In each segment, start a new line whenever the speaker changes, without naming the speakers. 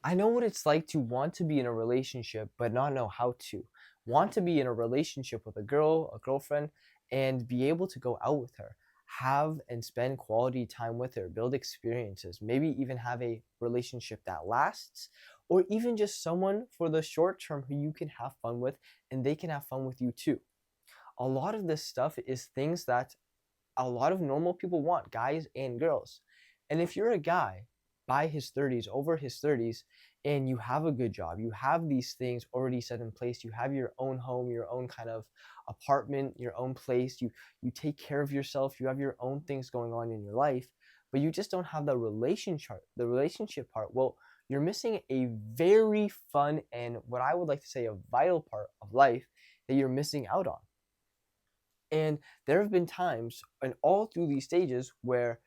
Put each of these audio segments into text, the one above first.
I know what it's like to want to be in a relationship but not know how to. Want to be in a relationship with a girl, a girlfriend, and be able to go out with her, have and spend quality time with her, build experiences, maybe even have a relationship that lasts, or even just someone for the short term who you can have fun with and they can have fun with you too. A lot of this stuff is things that a lot of normal people want, guys and girls. And if you're a guy by his 30s, over his 30s, and you have a good job, you have these things already set in place, you have your own home, your own kind of apartment, your own place, you take care of yourself, you have your own things going on in your life, but you just don't have the relationship part. Well, you're missing a very fun and what I would like to say a vital part of life that you're missing out on. And there have been times, and all through these stages, where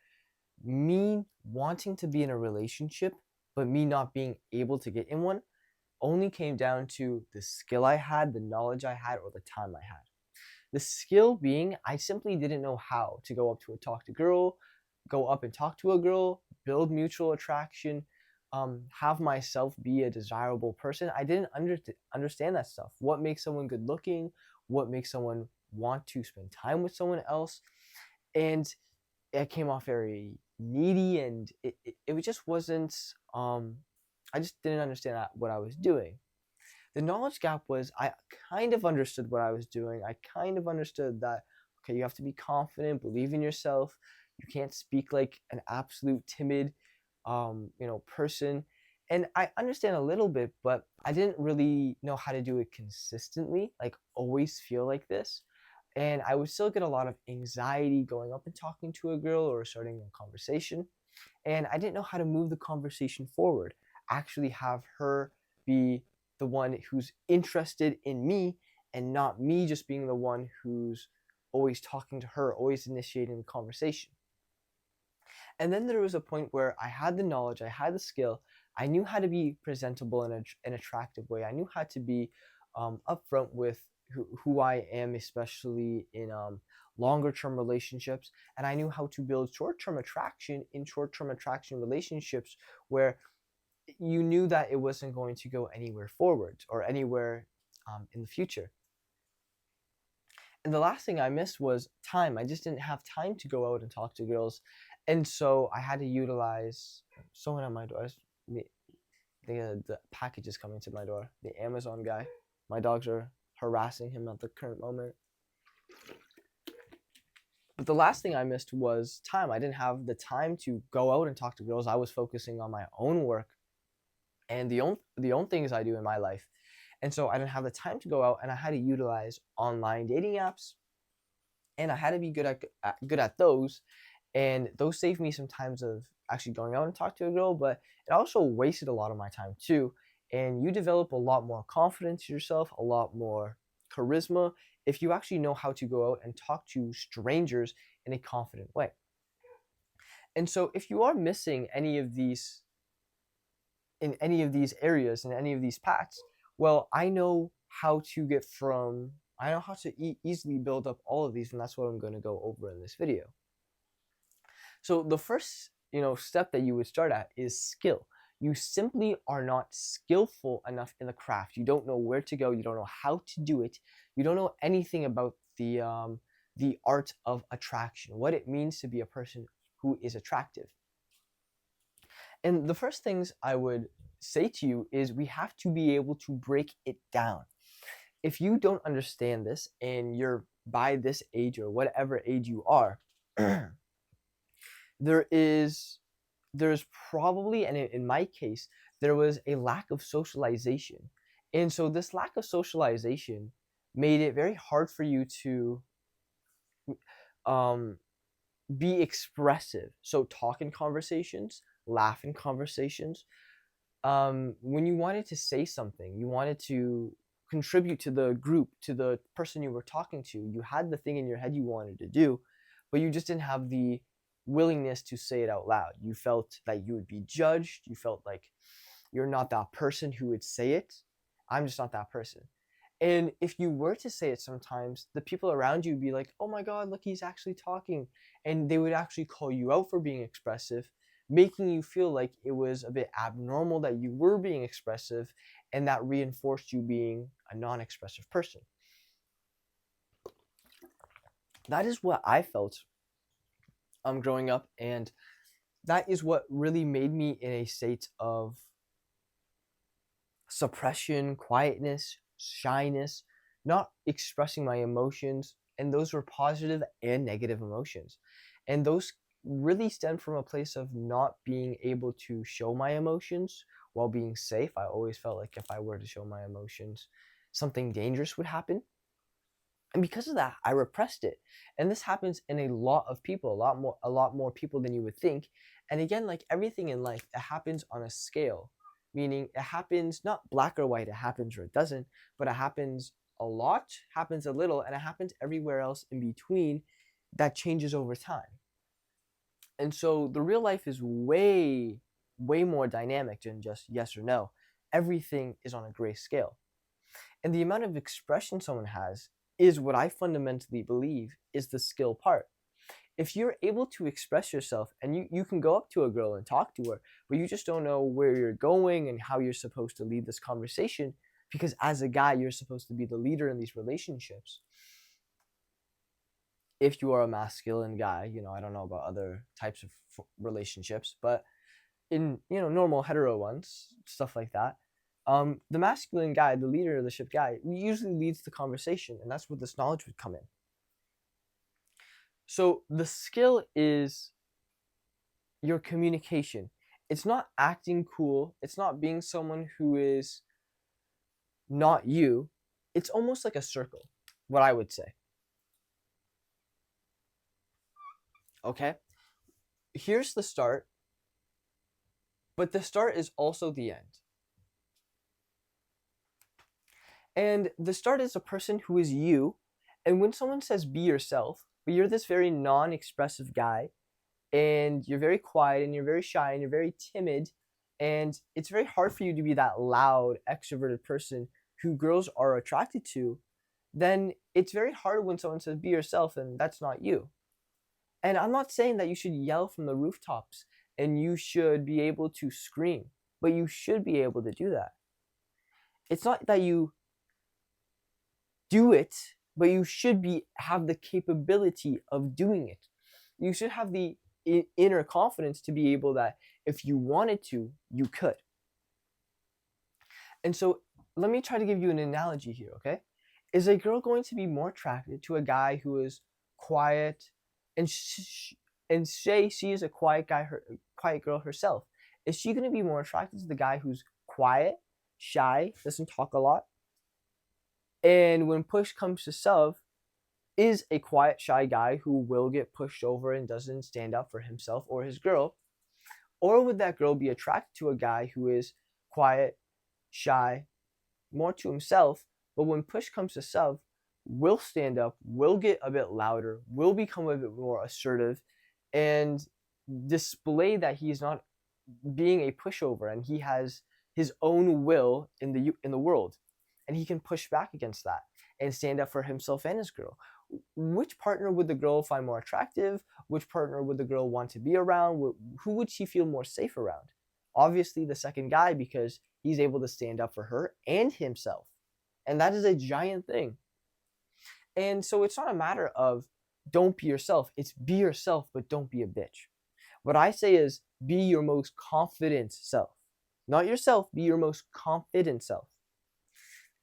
me wanting to be in a relationship, but me not being able to get in one, only came down to the skill I had, the knowledge I had, or the time I had. The skill being, I simply didn't know how to go up to a talk to girl, go up and talk to a girl, build mutual attraction, have myself be a desirable person. I didn't understand that stuff. What makes someone good looking? What makes someone want to spend time with someone else? And it came off very needy, and it just wasn't. I just didn't understand what I was doing. The knowledge gap was I kind of understood what I was doing. I kind of understood that, okay, you have to be confident, believe in yourself. You can't speak like an absolute timid, person. And I understand a little bit, but I didn't really know how to do it consistently, like always feel like this. And I would still get a lot of anxiety going up and talking to a girl or starting a conversation. And I didn't know how to move the conversation forward, actually have her be the one who's interested in me and not me just being the one who's always talking to her, always initiating the conversation. And then there was a point where I had the knowledge, I had the skill, I knew how to be presentable in an attractive way. I knew how to be upfront with who I am, especially in longer term relationships. And I knew how to build short term attraction in short term attraction relationships where you knew that it wasn't going to go anywhere forward or anywhere in the future. And the last thing I missed was time. I just didn't have time to go out and talk to girls. And so I had to utilize someone at my door. The package is coming to my door. The Amazon guy. My dogs are harassing him at the current moment. But the last thing I missed was time. I didn't have the time to go out and talk to girls. I was focusing on my own work and the own things I do in my life. And so I didn't have the time to go out, and I had to utilize online dating apps, and I had to be good at those, and those saved me some times of actually going out and talk to a girl, but it also wasted a lot of my time too. And you develop a lot more confidence in yourself, a lot more charisma if you actually know how to go out and talk to strangers in a confident way. And so if you are missing any of these in any of these areas, in any of these paths, well, I know how to I know how to easily build up all of these, and that's what I'm going to go over in this video. So the first, step that you would start at is skill. You simply are not skillful enough in the craft. You don't know where to go. You don't know how to do it. You don't know anything about the art of attraction, what it means to be a person who is attractive. And the first things I would say to you is we have to be able to break it down. If you don't understand this and you're by this age or whatever age you are, there's probably, and in my case, there was a lack of socialization. And so this lack of socialization made it very hard for you to um, be expressive. So talk in conversations, laugh in conversations. When you wanted to say something, you wanted to contribute to the group, to the person you were talking to, you had the thing in your head you wanted to do, but you just didn't have the willingness to say it out loud. You felt that you would be judged. You felt like you're not that person who would say it. I'm just not that person. And if you were to say it sometimes, the people around you would be like, oh my God, look, he's actually talking. And they would actually call you out for being expressive. making you feel like it was a bit abnormal that you were being expressive, and that reinforced you being a non-expressive person. That is what I felt growing up, and that is what really made me in a state of suppression, quietness, shyness, not expressing my emotions. And those were positive and negative emotions. And those really stem from a place of not being able to show my emotions while being safe. I always felt like if I were to show my emotions, something dangerous would happen. And because of that, I repressed it. And this happens in a lot of people, a lot more people than you would think. And again, like everything in life, it happens on a scale, meaning it happens not black or white, it happens or it doesn't, but it happens a lot, happens a little, and it happens everywhere else in between that changes over time. And so the real life is way, way more dynamic than just yes or no. Everything is on a gray scale. And the amount of expression someone has is what I fundamentally believe is the skill part. If you're able to express yourself and you can go up to a girl and talk to her, but you just don't know where you're going and how you're supposed to lead this conversation, because as a guy, you're supposed to be the leader in these relationships. If you are a masculine guy, I don't know about other types of relationships, but in, normal hetero ones, stuff like that, the masculine guy, the leader of the ship guy, usually leads the conversation, and that's where this knowledge would come in. So the skill is your communication. It's not acting cool. It's not being someone who is not you. It's almost like a circle, what I would say. Okay? Here's the start, but the start is also the end. And the start is a person who is you. And when someone says be yourself, but you're this very non-expressive guy, and you're very quiet and you're very shy and you're very timid, and it's very hard for you to be that loud, extroverted person who girls are attracted to, then it's very hard when someone says be yourself and that's not you. And I'm not saying that you should yell from the rooftops and you should be able to scream, but you should be able to do that. It's not that you do it, but you should have the capability of doing it. You should have the inner confidence to be able that if you wanted to, you could. And so let me try to give you an analogy here, okay? Is a girl going to be more attracted to a guy who is quiet and say she is a quiet girl herself? Is she going to be more attracted to the guy who's quiet, shy, doesn't talk a lot, and when push comes to shove, is a quiet, shy guy who will get pushed over and doesn't stand up for himself or his girl? Or would that girl be attracted to a guy who is quiet, shy, more to himself, but when push comes to shove, will stand up, will get a bit louder, will become a bit more assertive, and display that he's not being a pushover and he has his own will in the world, and he can push back against that and stand up for himself and his girl? Which partner would the girl find more attractive? Which partner would the girl want to be around? Who would she feel more safe around? Obviously the second guy, because he's able to stand up for her and himself. And that is a giant thing. And so it's not a matter of don't be yourself. It's be yourself, but don't be a bitch. What I say is be your most confident self. Not yourself, be your most confident self.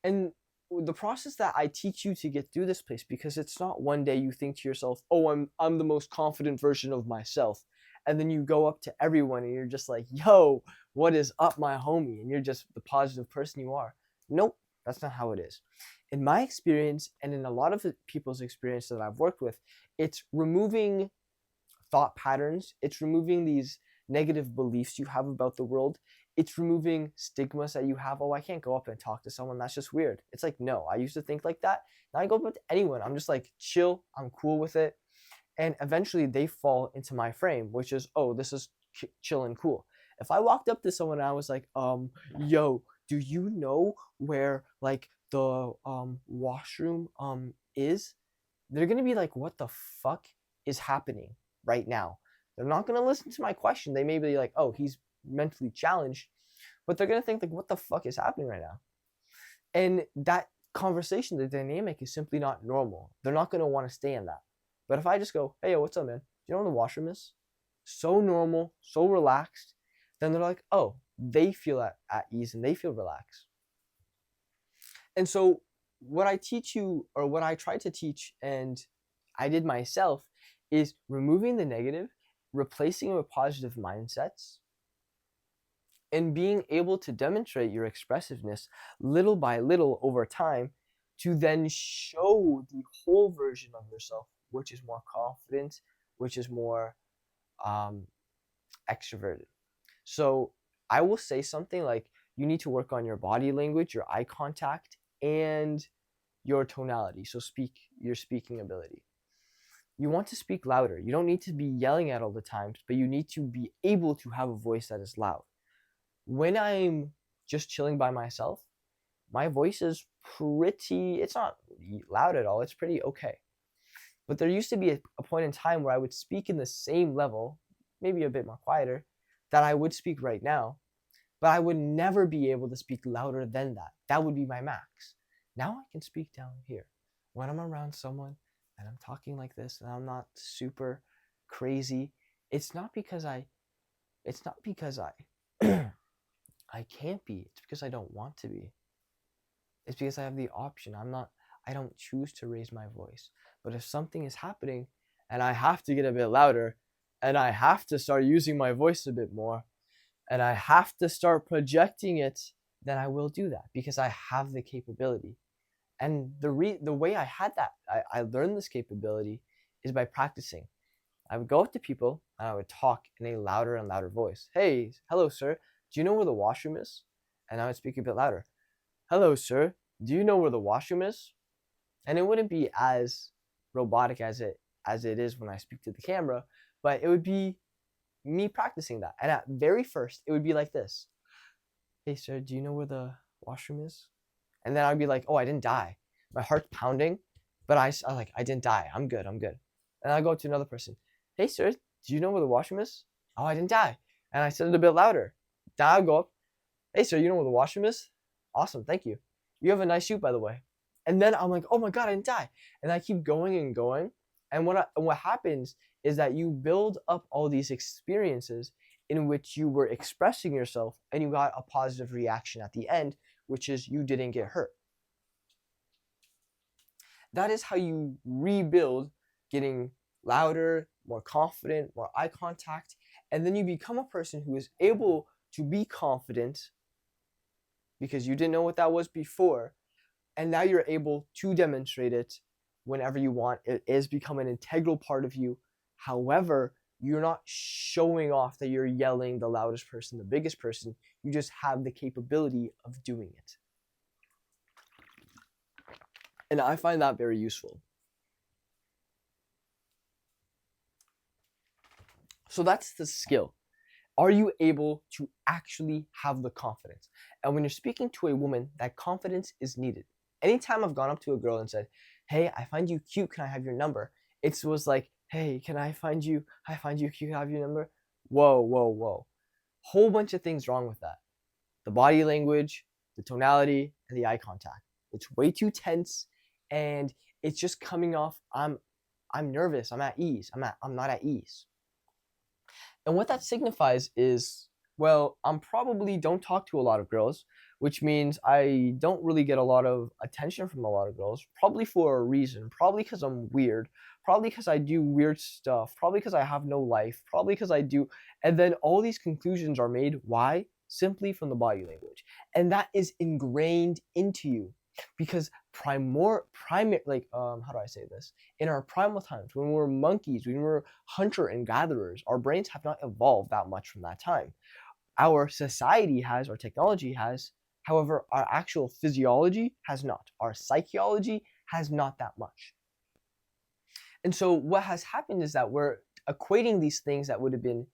And the process that I teach you to get through this place, because it's not one day you think to yourself, oh, I'm the most confident version of myself. And then you go up to everyone and you're just like, yo, what is up, my homie? And you're just the positive person you are. Nope, that's not how it is. In my experience, and in a lot of people's experience that I've worked with, it's removing thought patterns. It's removing these negative beliefs you have about the world. It's removing stigmas that you have. Oh, I can't go up and talk to someone. That's just weird. It's like, no, I used to think like that. Now I go up to anyone. I'm just like, chill. I'm cool with it. And eventually they fall into my frame, which is, oh, this is chill and cool. If I walked up to someone and I was like, yo, do you know where like the washroom is? They're going to be like, what the fuck is happening right now? They're not going to listen to my question. They may be like, oh, he's mentally challenged, but they're going to think like, what the fuck is happening right now? And that conversation, the dynamic is simply not normal. They're not going to want to stay in that. But if I just go, hey, yo, what's up, man? Do you know where the washroom is? So normal, so relaxed, then they're like, oh, they feel at ease and they feel relaxed. And so what I teach you, or what I try to teach, and I did myself, is removing the negative, replacing it with positive mindsets, and being able to demonstrate your expressiveness little by little over time to then show the whole version of yourself, which is more confident, which is more extroverted. So I will say something like, you need to work on your body language, your eye contact, and your tonality. So your speaking ability. You want to speak louder. You don't need to be yelling at all the times, but you need to be able to have a voice that is loud. When I'm just chilling by myself, my voice is it's not loud at all. It's pretty okay. But there used to be a point in time where I would speak in the same level, maybe a bit more quieter, that I would speak right now, but I would never be able to speak louder than that. That would be my max. Now I can speak down here. When I'm around someone and I'm talking like this and I'm not super crazy, it's not because I I can't be. It's because I don't want to be. It's because I have the option. I don't choose to raise my voice. But if something is happening and I have to get a bit louder and I have to start using my voice a bit more and I have to start projecting it, then I will do that because I have the capability. And the way I had that, I learned this capability is by practicing. I would go up to people and I would talk in a louder and louder voice. Hey, hello, sir. Do you know where the washroom is? And I would speak a bit louder. Hello, sir. Do you know where the washroom is? And it wouldn't be as robotic as it is when I speak to the camera, but it would be me practicing that. And at very first, it would be like this. Hey, sir, do you know where the washroom is? And then I'd be like, oh, I didn't die. My heart's pounding, but I didn't die. I'm good. And I go up to another person. Hey, sir, do you know where the washroom is? Oh, I didn't die. And I said it a bit louder. Then I'll go up. Hey, sir, you know where the washroom is? Awesome, thank you. You have a nice shoot, by the way. And then I'm like, oh my God, I didn't die. And I keep going and going. And what happens is that you build up all these experiences in which you were expressing yourself and you got a positive reaction at the end, which is you didn't get hurt. That is how you rebuild getting louder, more confident, more eye contact, and then you become a person who is able to be confident because you didn't know what that was before, and now you're able to demonstrate it whenever you want. It is become an integral part of you. However, you're not showing off that you're yelling the loudest person, the biggest person. You just have the capability of doing it. And I find that very useful. So that's the skill. Are you able to actually have the confidence? And when you're speaking to a woman, that confidence is needed. Anytime I've gone up to a girl and said, hey, I find you cute, can I have your number? It was like, hey, I find you cute, can I have your number? Whoa. Whole bunch of things wrong with that. The body language, the tonality, and the eye contact. It's way too tense, and it's just coming off, I'm nervous, I'm at ease, I'm not at ease. And what that signifies is, well, I'm probably don't talk to a lot of girls, which means I don't really get a lot of attention from a lot of girls, probably for a reason, probably because I'm weird, probably because I do weird stuff, probably because I have no life, probably because I do, and then all these conclusions are made. Why? Simply from the body language. And that is ingrained into you. Because how do I say this? In our primal times, when we were monkeys, when we were hunter and gatherers, our brains have not evolved that much from that time. Our society has, our technology has, however, our actual physiology has not. Our psychology has not that much. And so what has happened is that we're equating these things that would have been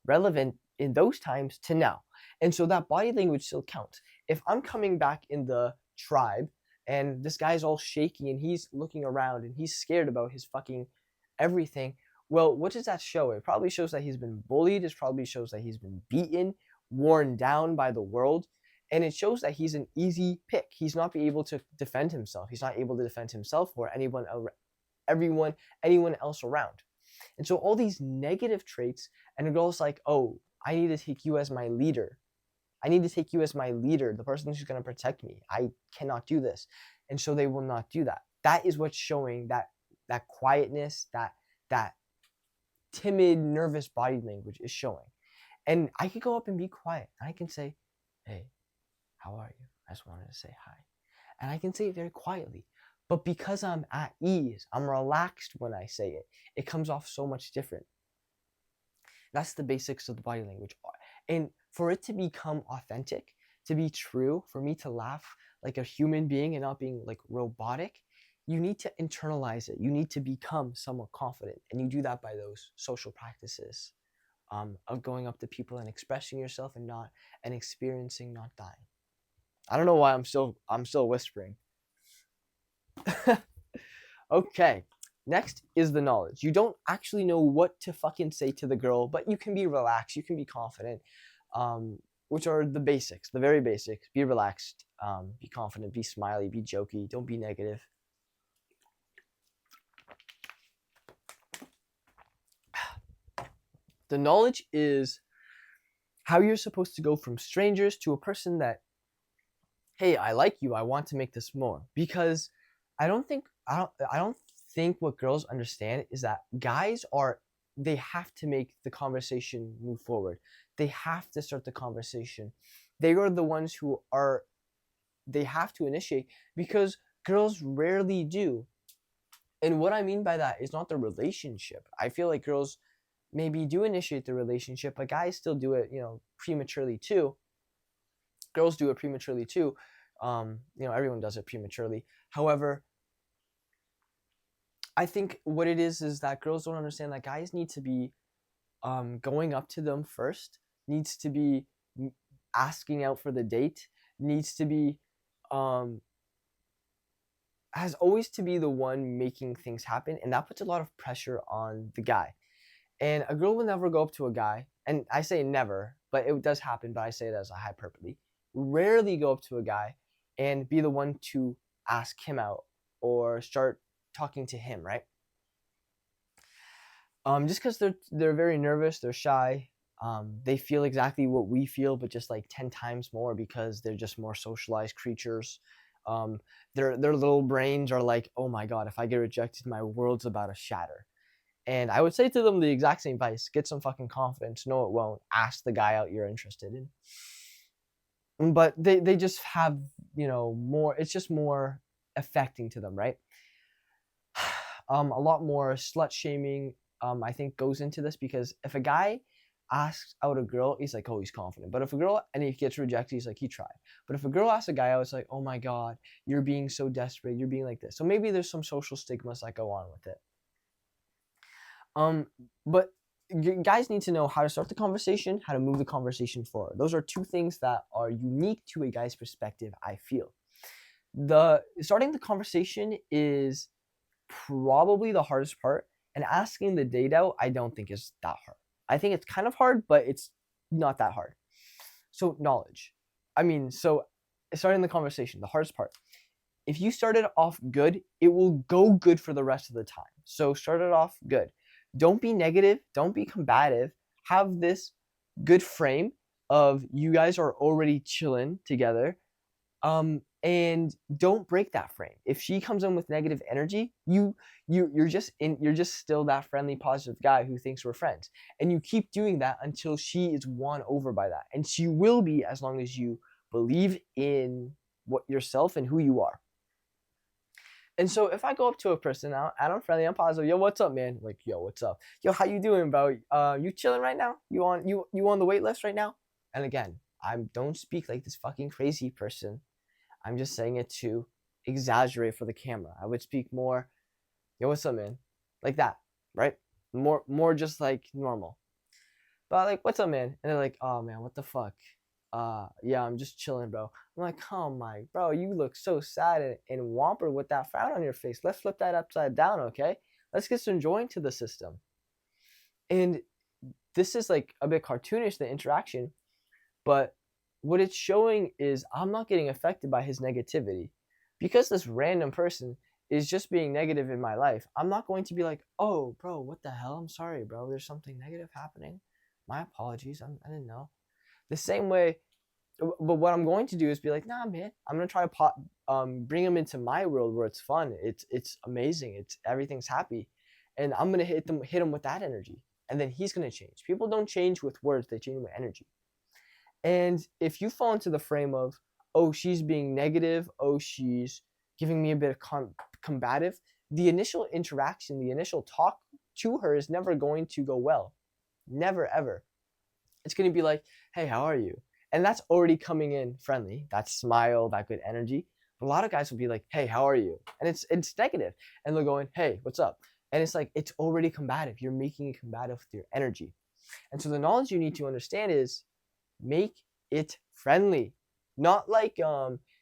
relevant in those times to now. And so that body language still counts. If I'm coming back in the tribe and this guy's all shaky and he's looking around and he's scared about his fucking everything, Well, what does that show? It probably shows that he's been bullied. It probably shows that he's been beaten, worn down by the world. And it shows that he's an easy pick. He's not be able to defend himself. He's not able to defend himself or anyone else around. And so all these negative traits, and a girl's like, oh, I need to take you as my leader. I need to take you as my leader, the person who's going to protect me. I cannot do this. And so they will not do that. That is what's showing that quietness, that timid, nervous body language is showing. And I could go up and be quiet. I can say, hey, how are you? I just wanted to say hi. And I can say it very quietly. But because I'm at ease, I'm relaxed when I say it, it comes off so much different. That's the basics of the body language. And for it to become authentic, to be true, for me to laugh like a human being and not being like robotic, you need to internalize it. You need to become somewhat confident. And you do that by those social practices of going up to people and expressing yourself and experiencing not dying. I don't know why I'm still whispering. Okay. Next is the knowledge. You don't actually know what to fucking say to the girl, but you can be relaxed. You can be confident, which are the basics, the very basics. Be relaxed, be confident, be smiley, be jokey. Don't be negative. The knowledge is how you're supposed to go from strangers to a person that, hey, I like you. I want to make this more. Because I don't think what girls understand is that they have to make the conversation move forward. They have to start the conversation. They are the ones they have to initiate, because girls rarely do. And what I mean by that is not the relationship. I feel like girls maybe do initiate the relationship, but guys still do it, prematurely too. Girls do it prematurely too. Everyone does it prematurely. However, I think what it is that girls don't understand that guys need to be going up to them first, needs to be asking out for the date, needs to be has always to be the one making things happen, and that puts a lot of pressure on the guy. And a girl will never go up to a guy, and I say never, but it does happen, but I say it as a hyperbole. Rarely go up to a guy and be the one to ask him out or start talking to him, right? Just because they're very nervous, they're shy. They feel exactly what we feel, but just like 10 times more, because they're just more socialized creatures. Their little brains are like, oh my god, if I get rejected, my world's about to shatter. And I would say to them the exact same advice: get some fucking confidence. No, it won't. Ask the guy out you're interested in. But they just have, more. It's just more affecting to them, right? A lot more slut shaming, I think, goes into this, because if a guy asks out a girl, he's like, oh, he's confident. But if a girl, and he gets rejected, he's like, he tried. But if a girl asks a guy out, it's like, oh my god, you're being so desperate, you're being like this. So maybe there's some social stigmas that go on with it. But guys need to know how to start the conversation, how to move the conversation forward. Those are two things that are unique to a guy's perspective, I feel. Starting the conversation is probably the hardest part, and asking the date out, I don't think is that hard. I think it's kind of hard, but it's not that hard. So knowledge. So starting the conversation, the hardest part. If you started off good, it will go good for the rest of the time. So start it off good. Don't be negative. Don't be combative. Have this good frame of you guys are already chilling together. And don't break that frame. If she comes in with negative energy, you're just still that friendly, positive guy who thinks we're friends. And you keep doing that until she is won over by that. And she will be, as long as you believe in yourself and who you are. And so if I go up to a person now and I'm friendly, I'm positive, yo, what's up, man? Like, yo, what's up? Yo, how you doing, bro? You chilling right now? You on the wait list right now? And again, I don't speak like this fucking crazy person. I'm just saying it to exaggerate for the camera. I would speak more, yo, what's up, man? Like that, right? More just like normal. But like, what's up, man? And they're like, oh man, what the fuck? Yeah, I'm just chilling, bro. I'm like, oh my, bro, you look so sad and whomper with that frown on your face. Let's flip that upside down, okay? Let's get some joy into the system. And this is like a bit cartoonish, the interaction, but what it's showing is I'm not getting affected by his negativity. Because this random person is just being negative in my life, I'm not going to be like, oh, bro, what the hell? I'm sorry, bro. There's something negative happening. My apologies. I didn't know. The same way, but what I'm going to do is be like, nah, man. I'm gonna try to bring him into my world where it's fun. It's amazing. It's everything's happy, and I'm gonna hit him with that energy, and then he's gonna change. People don't change with words; they change with energy. And if you fall into the frame of, oh, she's being negative, oh, she's giving me a bit of combative, the initial interaction, the initial talk to her is never going to go well. Never, ever. It's going to be like, hey, how are you? And that's already coming in friendly, that smile, that good energy. But a lot of guys will be like, hey, how are you? And it's negative. And they're going, hey, what's up? And it's like, it's already combative. You're making it combative with your energy. And so the knowledge you need to understand is make it friendly. Not like,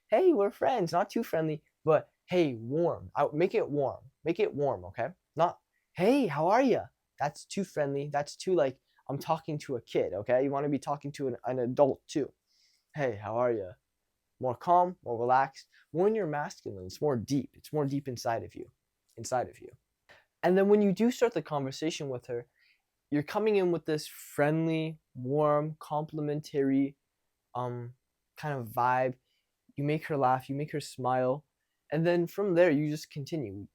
hey, we're friends, not too friendly, but hey, warm. Make it warm. Make it warm, okay? Not, hey, how are you? That's too friendly. That's too like, I'm talking to a kid, okay? You want to be talking to an adult too. Hey, how are you? More calm, more relaxed. When you're masculine, it's more deep. It's more deep inside of you. Inside of you. And then when you do start the conversation with her, you're coming in with this friendly, warm, complimentary kind of vibe. You make her laugh, you make her smile, and then from there you just continue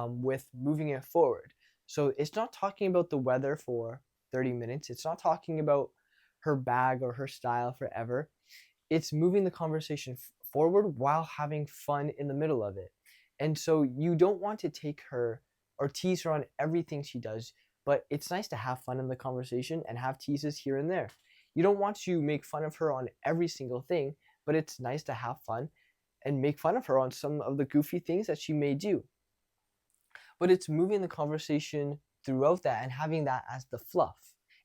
with moving it forward. So it's not talking about the weather for 30 minutes. It's not talking about her bag or her style forever. It's moving the conversation forward while having fun in the middle of it. And so you don't want to take her or tease her on everything she does, but it's nice to have fun in the conversation and have teases here and there. You don't want to make fun of her on every single thing, but it's nice to have fun and make fun of her on some of the goofy things that she may do. But it's moving the conversation throughout that and having that as the fluff.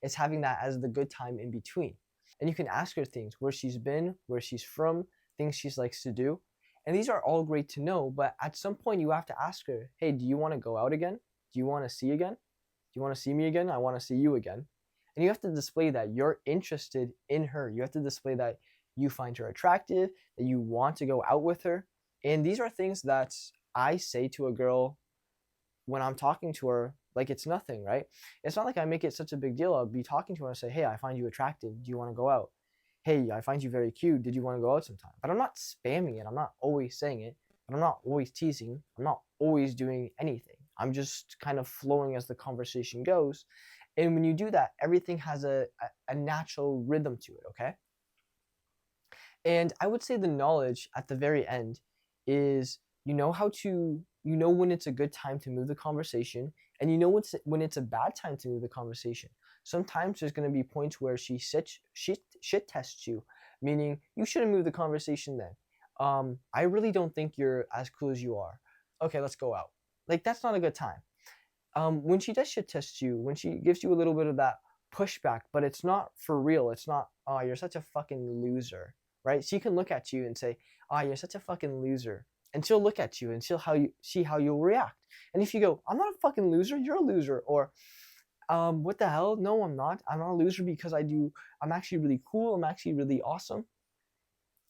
It's having that as the good time in between. And you can ask her things, where she's been, where she's from, things she likes to do. And these are all great to know, but at some point you have to ask her, hey, do you want to go out again? Do you want to see again? Do you want to see me again? I want to see you again. And you have to display that you're interested in her. You have to display that you find her attractive, that you want to go out with her. And these are things that I say to a girl when I'm talking to her like it's nothing, right? It's not like I make it such a big deal. I'll be talking to her and say, hey, I find you attractive. Do you want to go out? Hey, I find you very cute. Did you want to go out sometime? But I'm not spamming it. I'm not always saying it. But I'm not always teasing. I'm not always doing anything. I'm just kind of flowing as the conversation goes. And when you do that, everything has a natural rhythm to it, okay? And I would say the knowledge at the very end is you know when it's a good time to move the conversation, and you know when it's a bad time to move the conversation. Sometimes there's going to be points where she shit tests you, meaning you shouldn't move the conversation then. I really don't think you're as cool as you are. Okay, let's go out. Like, that's not a good time. When she does shit test you, when she gives you a little bit of that pushback, but it's not for real. It's not, oh, you're such a fucking loser, right? She can look at you and say, oh, you're such a fucking loser. And she'll look at you and see how you'll react. And if you go, I'm not a fucking loser, you're a loser. Or, what the hell? No, I'm not. I'm not a loser because I'm actually really cool. I'm actually really awesome.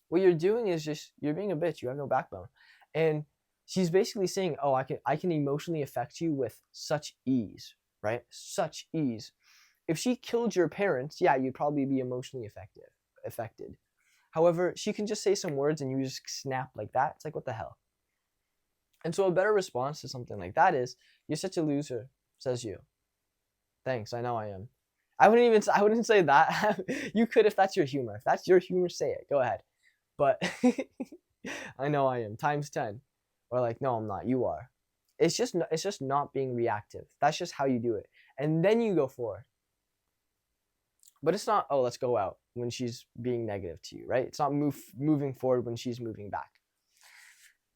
What you're doing is just, you're being a bitch. You have no backbone. And she's basically saying, oh, I can emotionally affect you with such ease, right? Such ease. If she killed your parents, yeah, you'd probably be emotionally affected. However, she can just say some words and you just snap like that. It's like, what the hell? And so a better response to something like that is, you're such a loser, says you. Thanks, I know I am. I wouldn't say that. You could if that's your humor. If that's your humor, say it. Go ahead. But I know I am, times 10. Or like, no, I'm not. You are. It's just not being reactive. That's just how you do it. And then you go forward. But it's not, oh, let's go out when she's being negative to you, right? It's not moving forward when she's moving back.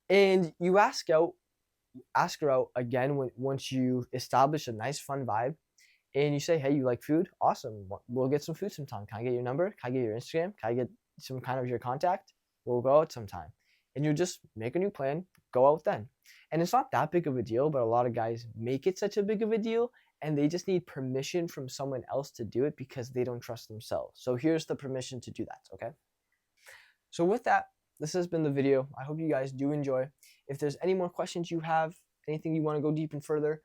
And you ask her out again once you establish a nice fun vibe, and you say, hey, you like food? Awesome. We'll get some food sometime. Can I get your number? Can I get your Instagram? Can I get some kind of your contact? We'll go out sometime. And you just make a new plan, go out then. And it's not that big of a deal, but a lot of guys make it such a big of a deal, and they just need permission from someone else to do it because they don't trust themselves. So here's the permission to do that, okay? So with that, this has been the video. I hope you guys do enjoy. If there's any more questions you have, anything you want to go deep and further,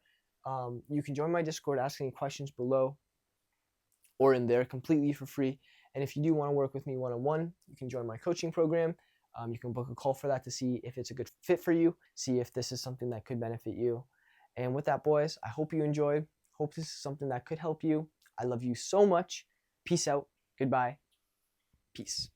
you can join my Discord, ask any questions below or in there completely for free. And if you do want to work with me one-on-one, you can join my coaching program. You can book a call for that to see if it's a good fit for you, see if this is something that could benefit you. And with that, boys, I hope you enjoyed. Hope this is something that could help you. I love you so much. Peace out. Goodbye. Peace.